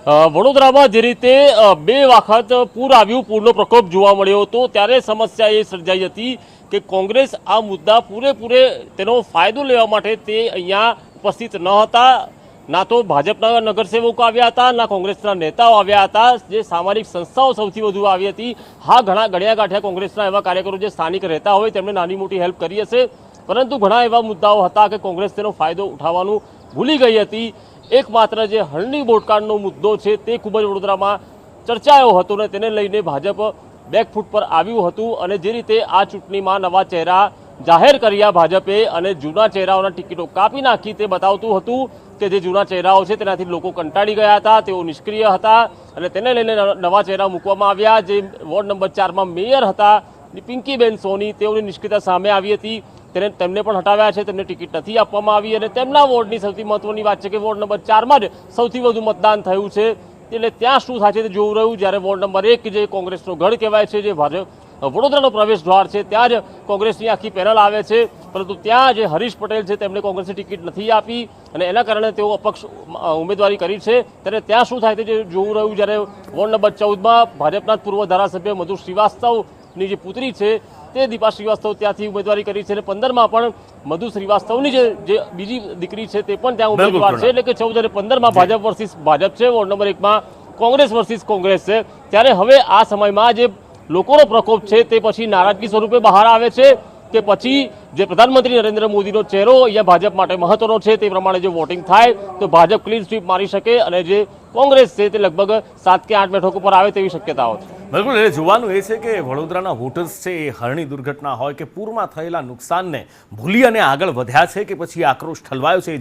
વડોદરામાં જે રીતે બે વખત પૂર આવ્યું, પૂરનો પ્રકોપ જોવા મળ્યો હતો, ત્યારે સમસ્યા એ સર્જાઈ હતી કે કોંગ્રેસ આ મુદ્દા પૂરેપૂરે તેનો ફાયદો લેવા માટે તે અહીંયા ઉપસ્થિત ન હતા। ના તો ભાજપના નગરસેવકો આવ્યા હતા, ના કોંગ્રેસના નેતાઓ આવ્યા હતા। જે સામાજિક સંસ્થાઓ સૌથી વધુ આવી હતી। હા, ઘણા ગળ્યા ગાંઠિયા કોંગ્રેસના એવા કાર્યકરો જે સ્થાનિક રહેતા હોય તેમણે નાની મોટી હેલ્પ કરી હશે, પરંતુ ઘણા એવા મુદ્દાઓ હતા કે કોંગ્રેસ તેનો ફાયદો ઉઠાવવાનું ભૂલી ગઈ હતી। એકમાત્ર જે હરણી બોટકાંડનો મુદ્દો છે તે ખૂબ જ વડોદરામાં ચર્ચાયો હતો ને તેને લઈને ભાજપ બેકફૂટ પર આવ્યું હતું। અને જે રીતે આ ચૂંટણીમાં નવા ચહેરા જાહેર કર્યા ભાજપે અને જૂના ચહેરાઓના ટિકિટો કાપી નાખી તે બતાવતું હતું કે જે જૂના ચહેરાઓ છે તેનાથી લોકો કંટાળી ગયા હતા, તેઓ નિષ્ક્રિય હતા અને તેને લઈને નવા ચહેરા મૂકવામાં આવ્યા। જે વોર્ડ નંબર 4માં મેયર હતા પિંકીબેન સોની, તેઓની નિષ્ક્રિયતા સામે આવી હતી, તેમને પણ હટાવ્યા છે, તેમને ટિકિટ નથી આપવામાં આવી। અને તેમના વોર્ડની સૌથી મહત્વની વાત છે કે વોર્ડ નંબર 4માં જ સૌથી વધુ મતદાન થયું છે, એટલે ત્યાં શું થાય છે તે જોવું રહ્યું। જ્યારે વોર્ડ નંબર 1 જે કોંગ્રેસનો ગઢ કહેવાય છે, જે ભાજપ વડોદરાનો પ્રવેશ દ્વાર છે, ત્યાં જ કોંગ્રેસની આખી પેનલ આવે છે, પરંતુ ત્યાં જે હરીશ પટેલ છે તેમને કોંગ્રેસે ટિકિટ નથી આપી અને એના કારણે તેઓ અપક્ષ ઉમેદવારી કરી છે। ત્યારે ત્યાં શું થાય તે જોવું રહ્યું। જ્યારે વોર્ડ નંબર 14માં ભાજપના પૂર્વ ધારાસભ્ય મધુ શ્રીવાસ્તવની જે પુત્રી છે તે દીપા શ્રીવાસ્તવ ત્યાંથી ઉમેદવારી કરી છે અને 15માં પણ મધુ શ્રીવાસ્તવની જે બીજી દીકરી છે તે પણ ત્યાં ઉમેદવાર છે। એટલે કે 14 અને 15માં ભાજપ વર્સિસ ભાજપ છે, વોર્ડ નંબર 1માં કોંગ્રેસ વર્સિસ કોંગ્રેસ છે। ત્યારે હવે આ સમયમાં જે લોકોનો પ્રકોપ છે તે પછી નારાજગી સ્વરૂપે બહાર આવે છે કે પછી જે પ્રધાનમંત્રી નરેન્દ્ર મોદીનો ચહેરો અહીંયા ભાજપ માટે મહત્વનો છે, તે પ્રમાણે જો વોટિંગ થાય તો ભાજપ ક્લીન સ્વીપ મારી શકે અને જે કોંગ્રેસ છે તે લગભગ 7 કે 8 બેઠકો પર આવે તેવી શક્યતાઓ છે। બિલકુલ, એટલે જોવાનું એ છે કે વડોદરાના વોટર્સ છે એ હરણી દુર્ઘટના હોય કે પૂરમાં થયેલા નુકસાનને ભૂલી અને આગળ વધ્યા છે કે પછી આક્રોશ ઠલવાયો છે।